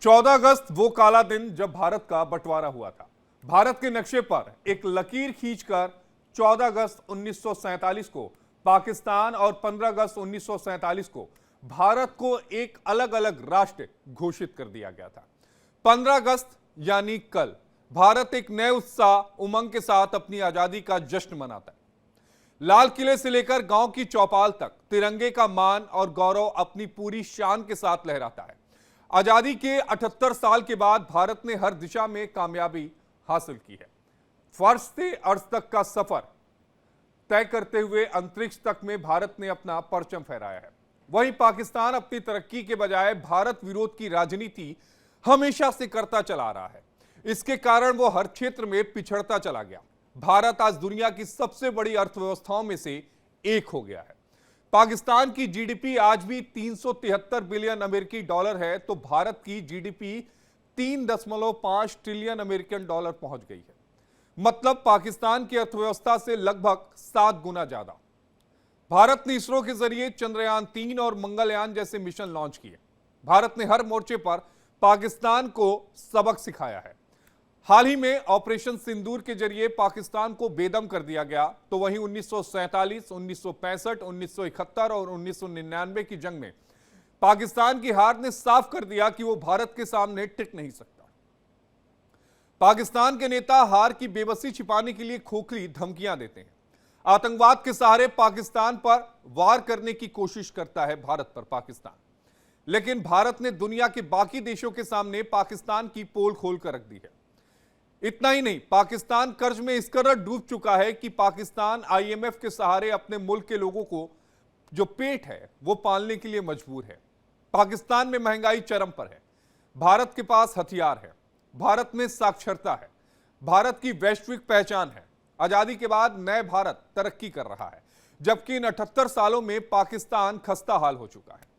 14 अगस्त वो काला दिन जब भारत का बंटवारा हुआ था। भारत के नक्शे पर एक लकीर खींचकर 14 अगस्त 1947 को पाकिस्तान और 15 अगस्त 1947 को भारत को एक अलग अलग राष्ट्र घोषित कर दिया गया था। 15 अगस्त यानी कल भारत एक नए उत्साह उमंग के साथ अपनी आजादी का जश्न मनाता है। लाल किले से लेकर गांव की चौपाल तक तिरंगे का मान और गौरव अपनी पूरी शान के साथ लहराता है। आजादी के 78 साल के बाद भारत ने हर दिशा में कामयाबी हासिल की है। फर्श से अर्श तक का सफर तय करते हुए अंतरिक्ष तक में भारत ने अपना परचम फहराया है। वहीं पाकिस्तान अपनी तरक्की के बजाय भारत विरोध की राजनीति हमेशा से करता चला रहा है। इसके कारण वो हर क्षेत्र में पिछड़ता चला गया। भारत आज दुनिया की सबसे बड़ी अर्थव्यवस्थाओं में से एक हो गया है। पाकिस्तान की जीडीपी आज भी 373 बिलियन अमेरिकी डॉलर है, तो भारत की जीडीपी 3.5 ट्रिलियन अमेरिकन डॉलर पहुंच गई है। मतलब पाकिस्तान की अर्थव्यवस्था से लगभग 7 गुना ज्यादा। भारत ने इसरो के जरिए चंद्रयान 3 और मंगलयान जैसे मिशन लॉन्च किए। भारत ने हर मोर्चे पर पाकिस्तान को सबक सिखाया है। हाल ही में ऑपरेशन सिंदूर के जरिए पाकिस्तान को बेदम कर दिया गया, तो वहीं 1947, 1965, 1971 और 1999 की जंग में पाकिस्तान की हार ने साफ कर दिया कि वो भारत के सामने टिक नहीं सकता। पाकिस्तान के नेता हार की बेबसी छिपाने के लिए खोखली धमकियां देते हैं। आतंकवाद के सहारे पाकिस्तान पर वार करने की कोशिश करता है भारत पर पाकिस्तान, लेकिन भारत ने दुनिया के बाकी देशों के सामने पाकिस्तान की पोल खोल कर रख दी है। इतना ही नहीं, पाकिस्तान कर्ज में इस कदर डूब चुका है कि पाकिस्तान आईएमएफ के सहारे अपने मुल्क के लोगों को जो पेट है वो पालने के लिए मजबूर है। पाकिस्तान में महंगाई चरम पर है। भारत के पास हथियार है, भारत में साक्षरता है, भारत की वैश्विक पहचान है। आजादी के बाद नए भारत तरक्की कर रहा है, जबकि इन 78 सालों में पाकिस्तान खस्ता हाल हो चुका है।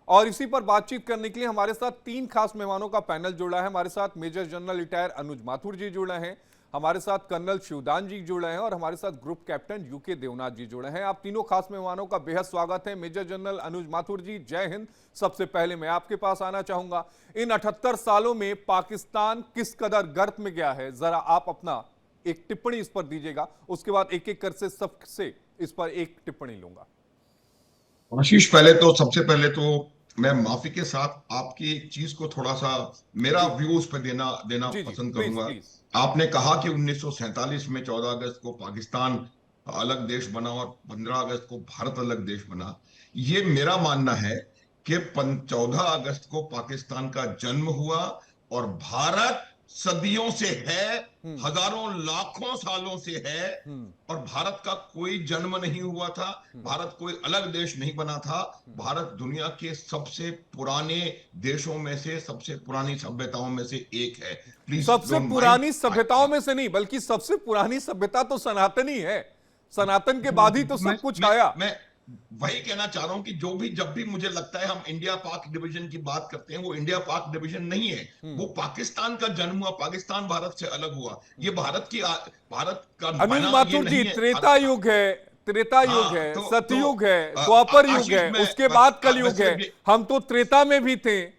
और इसी पर बातचीत करने के लिए हमारे साथ 3 खास मेहमानों का पैनल जुड़ा है। हमारे साथ मेजर जनरल रिटायर अनुज माथुर जी जुड़े हैं, हमारे साथ कर्नल शिवदान जी जुड़े हैं और हमारे साथ ग्रुप कैप्टन यूके देवनाथ जी जुड़े हैं। आप तीनों खास मेहमानों का बेहद स्वागत है। मेजर जनरल अनुज माथुर जी, जय हिंद। सबसे पहले मैं आपके पास आना चाहूंगा, इन 78 सालों में पाकिस्तान किस कदर गर्त में गया है, जरा आप अपना एक टिप्पणी इस पर दीजिएगा। उसके बाद एक एक कर से सबसे इस पर एक टिप्पणी लूंगा। आशीष, सबसे पहले तो मैं माफी के साथ आपकी एक चीज को थोड़ा सा मेरा व्यू उस पर देना देना जी जी, पसंद प्लीज करूंगा। प्लीज। आपने कहा कि 1947 में 14 अगस्त को पाकिस्तान अलग देश बना और 15 अगस्त को भारत अलग देश बना। ये मेरा मानना है कि 14 अगस्त को पाकिस्तान का जन्म हुआ और भारत सदियों से है, हजारों लाखों सालों से है। और भारत का कोई जन्म नहीं हुआ था, भारत कोई अलग देश नहीं बना था। भारत दुनिया के सबसे पुराने देशों में से, सबसे पुरानी सभ्यताओं में से एक है। प्लीज सबसे डोंट माइंड। पुरानी सभ्यताओं में से नहीं, बल्कि सबसे पुरानी सभ्यता तो सनातनी है। सनातन के बाद ही तो सब कुछ आया। मैं वही कहना चाह रहा हूं कि जब भी मुझे लगता है हम इंडिया पाक डिवीजन की बात करते हैं, वो इंडिया पाक डिवीजन नहीं है। वो पाकिस्तान का जन्म हुआ, पाकिस्तान भारत से अलग हुआ। ये भारत का अनुज बना ये माथुर जी, नहीं है। त्रेता युग है, त्रेता युग है, हाँ, सतयुग है, द्वापर युग है, आशीष, मैं उसके बस बाद कलयुग है। सिर्फ हम तो त्रेता में भी थे, हम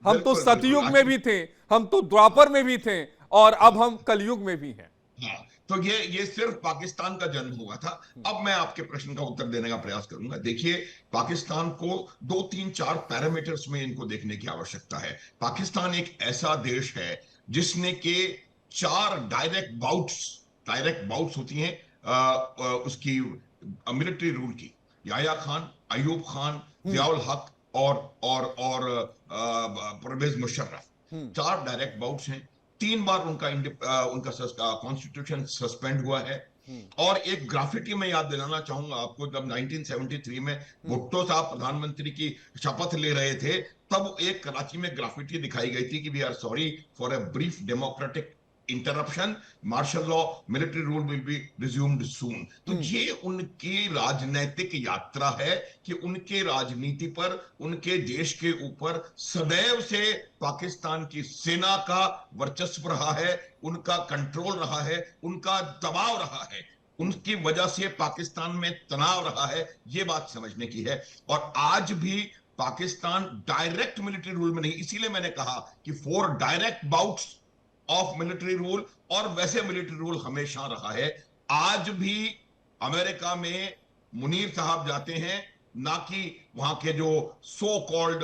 तो बिल्कुल बिल्कुल सतयुग में आशीष। भी थे, हम तो द्वापर में भी थे, और अब हम कलयुग में भी हैं। हाँ, तो ये सिर्फ पाकिस्तान का जन्म हुआ था। अब मैं आपके प्रश्न का उत्तर देने का प्रयास करूंगा। देखिए, पाकिस्तान को 2 3 4 पैरामीटर्स में इनको देखने की आवश्यकता है। पाकिस्तान एक ऐसा देश है जिसने के 4 डायरेक्ट बाउट्स होती हैं उसकी मिलिट्री रूल की। याया खान, अयूब खान, जियाउल हक और परवेज मुशर्रफ। 4 डायरेक्ट बाउट्स हैं। 3 बार उनका कॉन्स्टिट्यूशन सस्पेंड हुआ है। और एक ग्राफिटी में याद दिलाना चाहूंगा आपको, जब 1973 में भुट्टो साहब प्रधानमंत्री की शपथ ले रहे थे, तब एक कराची में ग्राफिटी दिखाई गई थी कि we are sorry for a brief democratic interruption, martial law, military rule will be resumed soon. तो ये उनकी राजनैतिक यात्रा है कि उनके राजनीति पर, उनके देश के ऊपर सदैव से पाकिस्तान की सेना का वर्चस्व रहा है, उनका कंट्रोल रहा है, उनका दबाव रहा है। उनकी वजह से पाकिस्तान में तनाव रहा है, यह बात समझने की है। और आज भी पाकिस्तान डायरेक्ट मिलिट्री रूल में नहीं, इसीलिए मैंने कहा कि 4 direct bouts of military rule, और वैसे मिलिट्री रूल हमेशा रहा है। आज भी अमेरिका में मुनीर साहब जाते हैं, ना कि वहां के जो सो कॉल्ड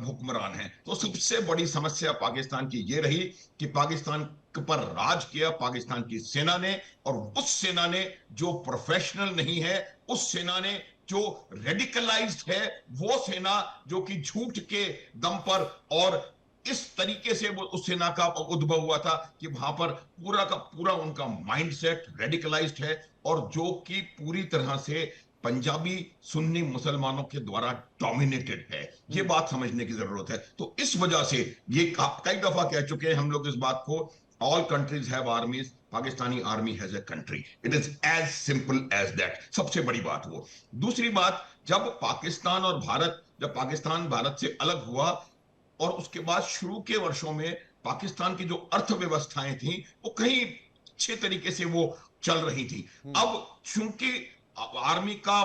हुक्मरान हैं। तो सबसे बड़ी समस्या पाकिस्तान की ये रही कि पाकिस्तान पर राज किया पाकिस्तान की सेना ने, और उस सेना ने जो प्रोफेशनल नहीं है, उस सेना ने जो रेडिकलाइज्ड है, वो सेना जो कि झूठ के दम पर और इस तरीके से वो उस सेना का उद्भव हुआ था कि वहां पर पूरा का पूरा उनका माइंडसेट रेडिकलाइज्ड है, और जो कि पूरी तरह से पंजाबी सुन्नी मुसलमानों के द्वारा डोमिनेटेड है। ये बात समझने की जरूरत है। तो इस वजह से ये कई दफा कह चुके हैं हम लोग इस बात को, all countries have armies, Pakistani army has a country. It is as simple as that. सबसे बड़ी बात वो। दूसरी बात, जब पाकिस्तान भारत से अलग हुआ और उसके बाद शुरू के वर्षों में पाकिस्तान की जो अर्थव्यवस्थाएं थी वो कहीं अच्छे तरीके से वो चल रही थी। अब चूंकि आर्मी का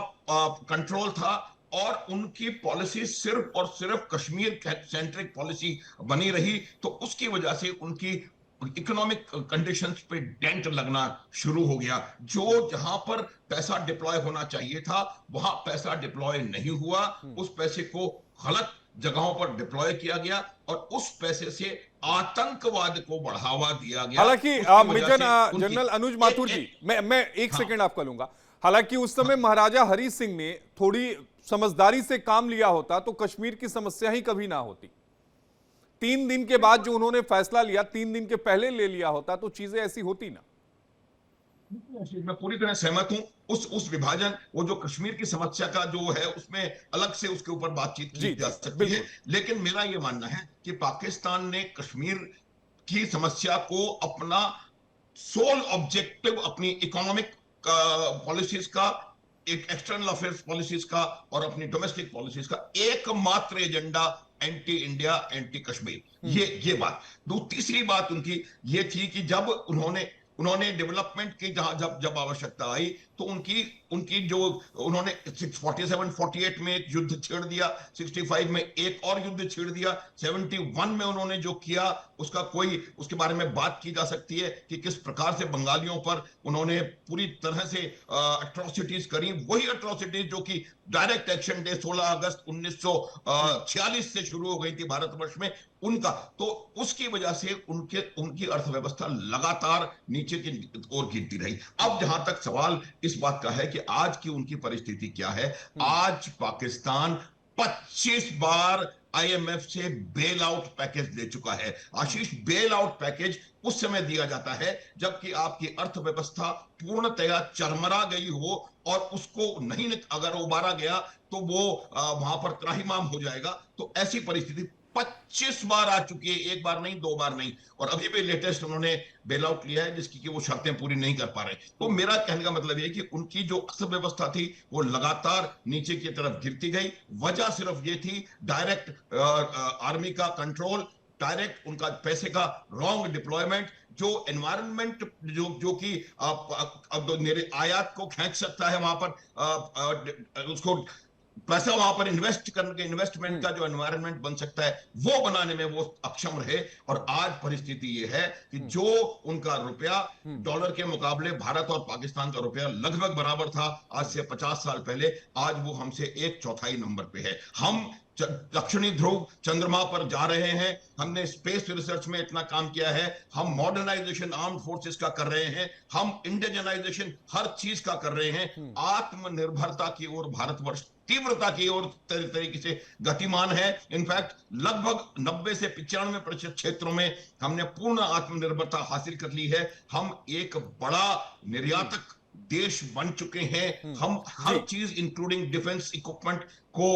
कंट्रोल था और उनकी पॉलिसी सिर्फ और सिर्फ कश्मीर सेंट्रिक पॉलिसी बनी रही, तो उसकी वजह से उनकी इकोनॉमिक कंडीशंस पे डेंट लगना शुरू हो गया। जो जहां पर पैसा डिप्लॉय होना चाहिए था वहां पैसा डिप्लॉय नहीं हुआ, उस पैसे को गलत जगहों पर डिप्लॉय किया गया और उस पैसे से आतंकवाद को बढ़ावा दिया गया। हालांकि मेजर जनरल अनुज माथुर जी, मैं एक सेकंड आपका लूंगा। हालांकि उस समय महाराजा हरि सिंह ने थोड़ी समझदारी से काम लिया होता तो कश्मीर की समस्या ही कभी ना होती। 3 दिन के बाद जो उन्होंने फैसला लिया, 3 दिन के पहले ले लिया होता तो चीजें ऐसी होती ना। मैं पूरी तरह सहमत हूं। उस विभाजन, वो जो कश्मीर की समस्या का जो है उसमें अलग से उसके ऊपर बातचीत की जा सकती है, लेकिन मेरा यह मानना है कि पाकिस्तान ने कश्मीर की समस्या को अपना सोल ऑब्जेक्टिव, अपनी इकोनॉमिक पॉलिसीज का, एक एक्सटर्नल अफेयर्स पॉलिसीज का और अपनी डोमेस्टिक पॉलिसीज का एकमात्र agenda anti India, anti Kashmir, ये बात। तीसरी बात उनकी ये थी कि जब उन्होंने डेवलपमेंट की जब आवश्यकता आई तो उनकी जो उन्होंने 47-48 में एक युद्ध छेड़ दिया, 65 में एक और युद्ध छेड़ दिया, 71 में उन्होंने जो किया उसके बारे में बात की जा सकती है कि किस प्रकार से बंगालियों पर उन्होंने पूरी तरह से अट्रॉसिटीज करी। वही अट्रॉसिटीज जो कि डायरेक्ट एक्शन डे 16 अगस्त 1946 से शुरू हो गई थी भारतवर्ष में उनका, तो उसकी वजह से उनकी अर्थव्यवस्था लगातार नीचे की ओर गिरती रही। अब जहां तक सवाल इस बात का है कि आज की उनकी परिस्थिति क्या है, आज पाकिस्तान 25 बार आईएमएफ से बेल आउट पैकेज ले चुका है। आशीष, बेल आउट पैकेज उस समय दिया जाता है जबकि आपकी अर्थव्यवस्था पूर्णतया चरमरा गई हो और उसको नहीं अगर उबारा गया तो वो वहां पर त्राहिमाम हो जाएगा। तो ऐसी परिस्थिति 25 बार आ चुकी है, एक बार नहीं, 2 बार नहीं, और अभी भी लेटेस्ट उन्होंने बेल आउट लिया है जिसकी कि वो शर्तें पूरी नहीं कर पा रहे। तो मेरा कहने का मतलब ये कि उनकी जो अर्थव्यवस्था थी वो लगातार नीचे की तरफ गिरती गई। वजह सिर्फ ये थी डायरेक्ट आर्मी का कंट्रोल, डायरेक्ट उनका पैसे का रॉन्ग डिप्लॉयमेंट, जो एनवायरनमेंट जो कि मेरे आयात को खींच सकता है, वहां पर उसको पैसा वहां पर इन्वेस्ट करने के, इन्वेस्टमेंट का जो एनवायरनमेंट बन सकता है वो बनाने में वो अक्षम रहे। और आज परिस्थिति ये है कि जो उनका रुपया डॉलर के मुकाबले भारत और पाकिस्तान का रुपया लगभग बराबर था आज से 50 साल पहले, आज वो हमसे 1/4 नंबर पे है। हम दक्षिणी ध्रुव चंद्रमा पर जा रहे हैं, हमने स्पेस रिसर्च में इतना काम किया है, हम मॉडर्नाइजेशन आर्म्ड फोर्सेस का कर रहे हैं, हम इंडिजनाइजेशन हर चीज का कर रहे हैं। आत्मनिर्भरता की ओर भारतवर्ष तीव्रता की ओर तरीके से गतिमान है। इनफैक्ट लगभग 90 से 95% क्षेत्रों में हमने पूर्ण आत्मनिर्भरता हासिल कर ली है। हम एक बड़ा निर्यातक देश बन चुके हैं। हम हर चीज इंक्लूडिंग डिफेंस इक्विपमेंट को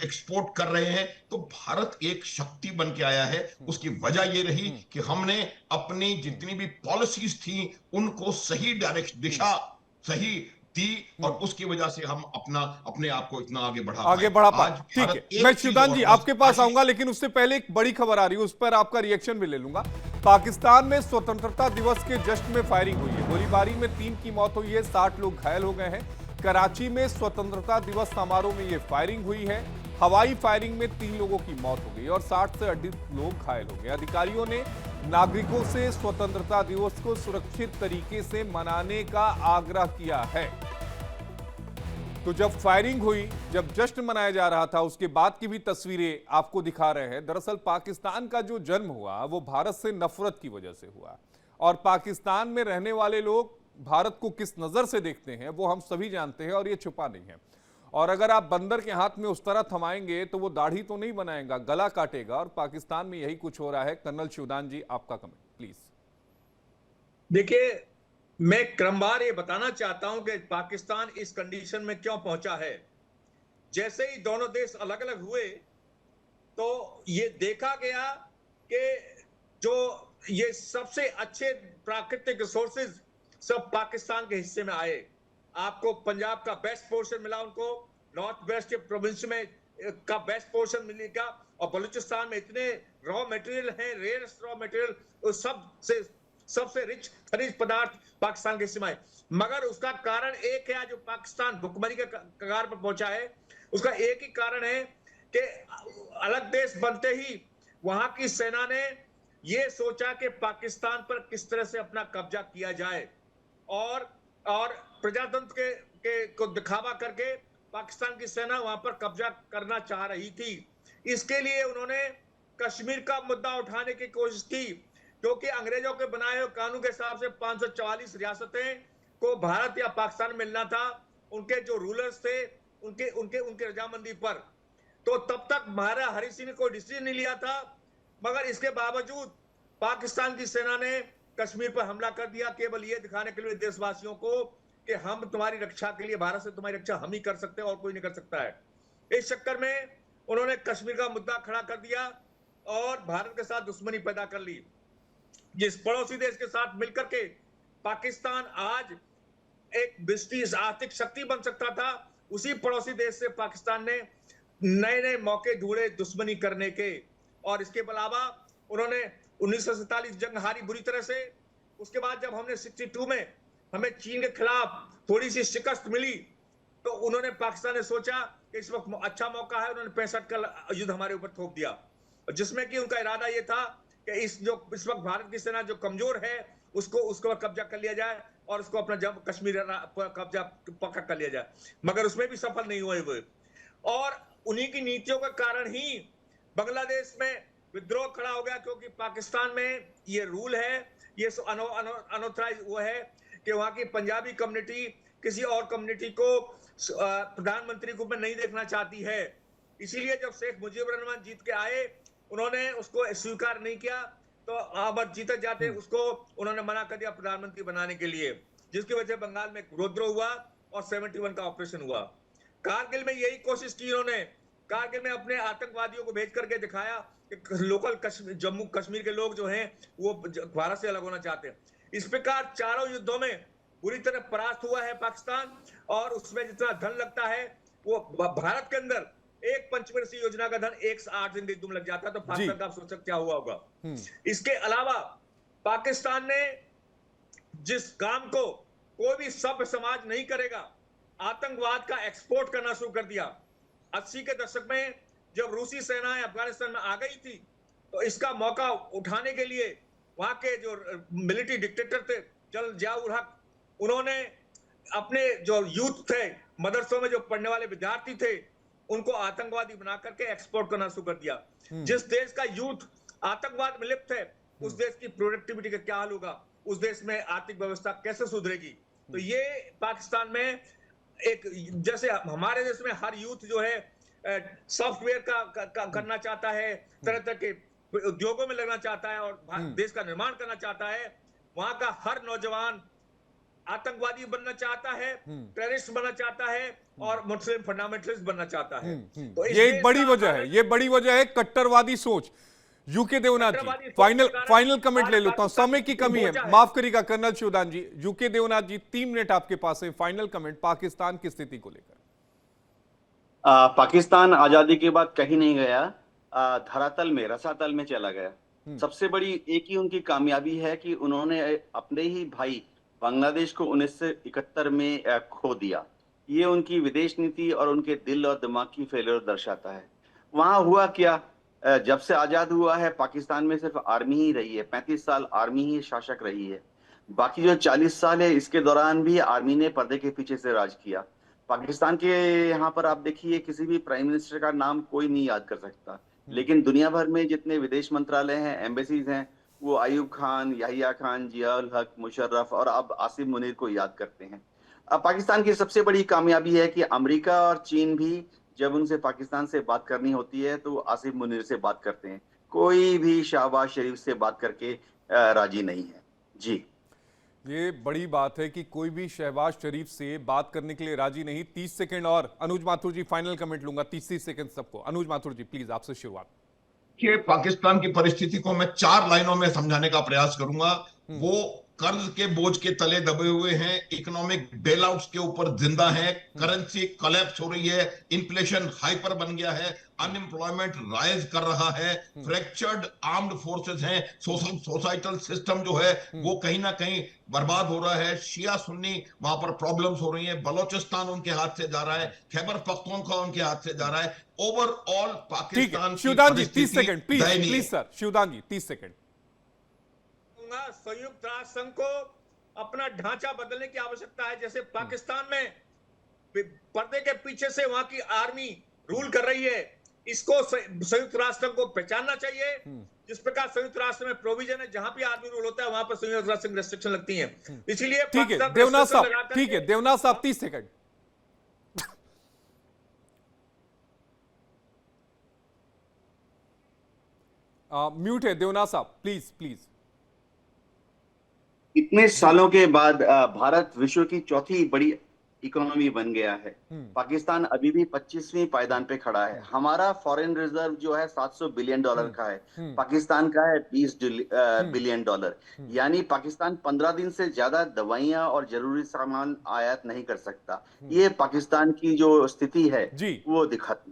एक्सपोर्ट कर रहे हैं। तो भारत एक शक्ति बन के आया है। उसकी वजह ये रही कि हमने अपनी जितनी भी पॉलिसीज थी उनको सही डायरेक्शन, दिशा सही दी, और उसकी वजह से हम अपने आप को इतना आगे बढ़ा पाए। ठीक है, मैं शिवदान जी आपके पास आऊंगा, लेकिन उससे पहले एक बड़ी खबर आ रही है, उस पर आपका रिएक्शन भी ले लूंगा। पाकिस्तान में स्वतंत्रता दिवस के जश्न में फायरिंग हुई है। गोलीबारी में 3 की मौत हुई है, 60 लोग घायल हो गए हैं। कराची में स्वतंत्रता दिवस समारोह में यह फायरिंग हुई है। हवाई फायरिंग में 3 लोगों की मौत हो गई और 60 से अधिक लोग घायल हो गए। अधिकारियों ने नागरिकों से स्वतंत्रता दिवस को सुरक्षित तरीके से मनाने का आग्रह किया है। तो जब फायरिंग हुई, जब जश्न मनाया जा रहा था, उसके बाद की भी तस्वीरें आपको दिखा रहे हैं। दरअसल पाकिस्तान का जो जन्म हुआ वो भारत से नफरत की वजह से हुआ और पाकिस्तान में रहने वाले लोग भारत को किस नजर से देखते हैं वो हम सभी जानते हैं और ये छुपा नहीं है। और अगर आप बंदर के हाथ में उस तरह थमाएंगे तो वो दाढ़ी तो नहीं बनाएगा, गला काटेगा। और पाकिस्तान में यही कुछ हो रहा है। कर्नल शिवदान जी, आपका कमेंट प्लीज। देखिए, मैं क्रमवार ये बताना चाहता हूं कि पाकिस्तान इस कंडीशन में क्यों पहुंचा है। जैसे ही दोनों देश अलग अलग हुए तो ये देखा गया कि जो ये सबसे अच्छे प्राकृतिक रिसोर्सेज सब पाकिस्तान के हिस्से में आए। आपको पंजाब का बेस्ट पोर्शन मिला, उनको नॉर्थ वेस्ट के प्रोविंस में का बेस्ट पोर्शन मिलेगा और बलूचिस्तान में इतने रॉ मटेरियल हैं, रेयरस्ट रॉ मटेरियल, सबसे रिच खनिज पदार्थ पाकिस्तान के हिस्से में आए। मगर उसका कारण एक है, जो पाकिस्तान भुखमरी के कगार पर पहुंचा है, उसका एक ही कारण है कि अलग देश बनते ही वहां की सेना ने यह सोचा कि पाकिस्तान पर किस तरह से अपना कब्जा किया जाए और प्रजातंत्र के को दिखावा करके पाकिस्तान की सेना वहां पर कब्जा करना चाह रही थी। इसके लिए उन्होंने कश्मीर का मुद्दा उठाने की कोशिश की, क्योंकि अंग्रेजों के बनाए हुए कानून के हिसाब से 544 रियासतें को भारत या पाकिस्तान मिलना था, उनके जो रूलर्स थे उनके उनके उनके रजामंदी पर। तो तब तक महाराजा हरि सिंह ने कोई डिसीजन नहीं लिया था, मगर इसके बावजूद पाकिस्तान की सेना ने कश्मीर पर हमला कर दिया, केवल ये दिखाने के लिए देशवासियों को कि हम तुम्हारी रक्षा के लिए, भारत से तुम्हारी रक्षा हम ही कर सकते हैं और कोई नहीं कर सकता है। इस चक्कर में उन्होंने कश्मीर का मुद्दा खड़ा कर दिया और भारत के साथ दुश्मनी पैदा कर ली। जिस पड़ोसी देश के साथ मिलकर के पाकिस्तान आज एक विस्तृत आर्थिक शक्ति बन सकता था, उसी पड़ोसी देश से पाकिस्तान ने नए नए मौके ढूंढे दुश्मनी करने के। और इसके अलावा उन्होंने 1947 जंग हारी बुरी तरह से। उसके बाद जब हमने 62 में हमें चीन के खिलाफ थोड़ी सी शिकस्त मिली तो उन्होंने, पाकिस्तान ने सोचा कि इस वक्त अच्छा मौका है, उन्होंने 65 का युद्ध हमारे ऊपर थोप दिया, जिसमें कि उनका इरादा यह था कि इस वक्त भारत की सेना जो कमजोर है उसको कब्जा कर लिया जाए और उसको अपना जब कश्मीर कब्जा पक्का कर लिया जाए। मगर उसमें भी सफल नहीं हुए वो। और उन्हीं की नीतियों के कारण ही बांग्लादेश में विद्रोह खड़ा हो गया, क्योंकि पाकिस्तान में ये रूल है, ये अनऑथराइज वो है कि वहां की पंजाबी कम्युनिटी किसी और कम्युनिटी को प्रधानमंत्री को नहीं देखना चाहती है। इसीलिए जब शेख मुजीबुर रहमान जीत के आए, उन्होंने उसको स्वीकार नहीं किया, तो अब जीते जाते उसको उन्होंने मना कर दिया प्रधानमंत्री बनाने के लिए, जिसकी वजह से बंगाल में विद्रोह हुआ और 71 का ऑपरेशन हुआ। कारगिल में यही कोशिश की उन्होंने। कारगिल में अपने आतंकवादियों को भेज करके दिखाया कि लोकल जम्मू कश्मीर के लोग जो हैं वो भारत से अलग होना चाहते हैं। इस प्रकार चारों युद्धों में बुरी तरह परास्त हुआ है पाकिस्तान, और उसमें जितना धन लगता है वो भारत के अंदर एक पंचवर्षीय योजना का धन 108 दिन युद्ध में लग जाता है। तो पाकिस्तान का आप सोच सकते क्या हुआ होगा। इसके अलावा पाकिस्तान ने जिस काम को कोई भी सभ्य समाज नहीं करेगा, आतंकवाद का एक्सपोर्ट करना शुरू कर दिया। 80 के दशक में जब रूसी सेनाएं अफगानिस्तान में आ गई थी तो इसका मौका उठाने के लिए वहां के जो मिलिट्री डिक्टेटर थे जनरल जियाउल हक, उन्होंने अपने जो यूथ थे, मदरसों में जो पढ़ने वाले विद्यार्थी थे, उनको आतंकवादी बना करके एक्सपोर्ट करना शुरू कर दिया। जिस देश का यूथ आतंकवाद में लिप्त है, उस देश की प्रोडक्टिविटी का क्या हाल होगा, उस देश में आर्थिक व्यवस्था कैसे सुधरेगी। तो ये पाकिस्तान में एक, जैसे हमारे देश में हर यूथ जो है सॉफ्टवेयर का करना चाहता है, तरह तरह के उद्योगों में लगना चाहता है और देश का निर्माण करना चाहता है, वहां का हर नौजवान आतंकवादी बनना चाहता है, टेररिस्ट बनना चाहता है और मुस्लिम फंडामेंटलिस्ट बनना चाहता है। तो ये एक बड़ी वजह है, ये बड़ी वजह है कट्टरवादी सोच। यूके देवनाथ जी, फाइनल कमेंट ले लेता हूं, समय की कमी है, माफ करिएगा कर्नल शिवदान जी। यूके देवनाथ जी, 3 मिनट आपके पास है, फाइनल कमेंट पाकिस्तान की स्थिति को लेकर। पाकिस्तान आजादी के बाद कहीं नहीं गया, धरातल में, रसातल में चला गया। सबसे बड़ी एक ही उनकी कामयाबी है कि उन्होंने अपने ही भाई बांग्लादेश को 1971 में खो दिया। ये उनकी विदेश नीति और उनके दिल और दिमाग की फेलियर दर्शाता है। वहां हुआ क्या? जब से आजाद हुआ है पाकिस्तान में सिर्फ आर्मी ही रही है, 35 साल आर्मी ही शासक रही है। बाकी जो 40 साल है इसके दौरान भी आर्मी ने पर्दे के पीछे से राज किया। पाकिस्तान के यहाँ पर आप देखिए किसी भी प्राइम मिनिस्टर का नाम कोई नहीं याद कर सकता, लेकिन दुनिया भर में जितने विदेश मंत्रालय हैं, एम्बेसीज हैं, वो अयूब खान, याहिया खान, जियाउल हक, मुशर्रफ और अब आसिम मुनीर को याद करते हैं। अब पाकिस्तान की सबसे बड़ी कामयाबी है कि अमेरिका और चीन भी जब उनसे पाकिस्तान से बात करनी होती है तो आसिम मुनीर से बात करते हैं। कोई भी शहबाज शरीफ से बात करके राजी नहीं है। जी, ये बड़ी बात है कि कोई भी शहबाज शरीफ से बात करने के लिए राजी नहीं। 30 सेकंड और अनुज माथुर जी फाइनल कमेंट लूंगा, 30 सेकंड सबको। अनुज माथुर जी प्लीज आपसे शुरुआत। कि पाकिस्तान की परिस्थिति को मैं 4 लाइनों में समझाने का प्रयास करूंगा। वो कर्ज के बोझ के तले दबे हुए हैं, इकोनॉमिक बेलआउट्स के ऊपर जिंदा है, करेंसी कोलैप्स हो रही है, इन्फ्लेशन हाइपर बन गया है, अनएम्प्लॉयमेंट राइज कर रहा है, फ्रैक्चर्ड आर्म्ड फोर्सेस हैं, सोसाइटल सिस्टम जो है वो कहीं ना कहीं बर्बाद हो रहा है, शिया सुन्नी वहां पर प्रॉब्लम्स हो रही हैं, बलोचिस्तान उनके हाथ से जा रहा है, खैबर पख्तूनख्वा उनके हाथ से जा रहा है। ओवरऑल ठीक पाकिस्तान है, की शिवदान जी 30 परिस्थिति सेकंड प्लीज, दयनीय प्लीज है। सर। शिवदान जी 30 सेकंड। संयुक्त राष्ट्र संघ को अपना ढांचा बदलने की आवश्यकता है। जैसे पाकिस्तान में पर्दे के पीछे से वहां की आर्मी रूल कर रही है, इसको संयुक्त राष्ट्र संघ को पहचानना चाहिए। जिस प्रकार संयुक्त राष्ट्र में प्रोविजन है, जहां भी आर्मी रूल होता है वहां पर संयुक्त राष्ट्र संघ रेस्ट्रिक्शन लगती है। इसीलिए ठीक है पाकिस्तान देवनाथ restriction साहब, लगाकर ठीक है देवनाथ साहब 30 सेकंड। म्यूट है देवनाथ साहब, प्लीज प्लीज। इतने सालों के बाद भारत विश्व की चौथी बड़ी इकोनॉमी बन गया है। पाकिस्तान अभी भी 25वीं पायदान पे खड़ा है। हमारा फॉरेन रिजर्व जो है 700 बिलियन डॉलर का है, पाकिस्तान का है 20 बिलियन डॉलर। यानी पाकिस्तान 15 दिन से ज्यादा दवाइयां और जरूरी सामान आयात नहीं कर सकता। ये पाकिस्तान की जो स्थिति है जी वो दिखाती है।